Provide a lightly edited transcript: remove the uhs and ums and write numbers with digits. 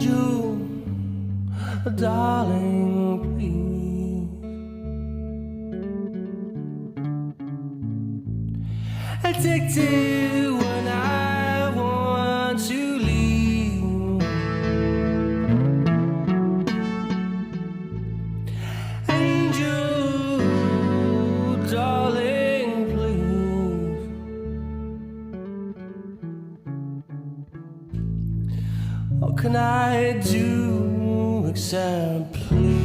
Angel, darling, please. Addicted when I want to leave. Angel, darling, please. What can I do except please?